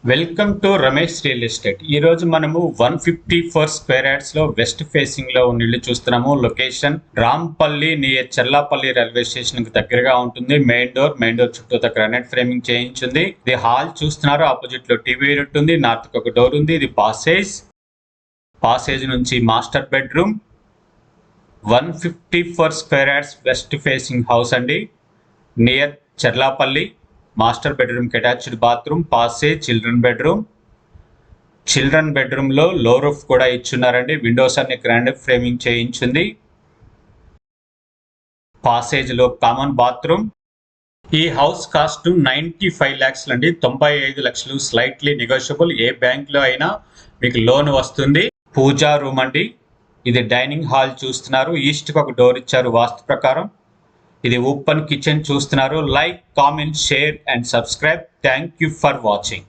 Welcome to Ramesh real estate. ఈ రోజు మనము 154 స్క్వేర్ యార్డ్స్ లో వెస్ట్ ఫేసింగ్ లో ఉన్న ఇల్లు చూస్తున్నాము. Location Rampalli near Cherlapalli railway station కి దగ్గరగా ఉంటుంది. మెయిన్ డోర్ చుట్టూ గ్రానైట్ ఫ్రేమింగ్ చేయించింది. ఇది హాల్ చూస్తున్నారు. ఆపోజిట్ లో టీవీ యూనిట్ ఉంది. నార్త్ కి ఒక డోర్ ఉంది. ఇది పాసేజ్ నుంచి master bedroom. 154 square yards west facing house అండి, నియర్ చెర్లాపల్లి. మాస్టర్ బెడ్రూమ్ కి attached bathroom, passage, children bedroom లో లో రూఫ్ కూడా ఇచ్చున్నారండి. విండోస్ అన్ని గ్రానైట్ ఫ్రేమింగ్ చేయించింది. పాసేజ్ లో కామన్ బాత్రూమ్. ఈ హౌస్ కాస్ట్ 95 lakhs అండి, 95 లక్షలు. Slightly negotiable. ఏ బ్యాంక్ లో అయినా మీకు లోన్ వస్తుంది. పూజా రూమ్ అండి. ఇది డైనింగ్ హాల్ చూస్తున్నారు. ఈస్ట్ కి ఒక డోర్ ఇచ్చారు వాస్తు ప్రకారం. ఇది ఓపెన్ కిచెన్ చూస్తున్నారు. Like, comment, share and subscribe. Thank you for watching.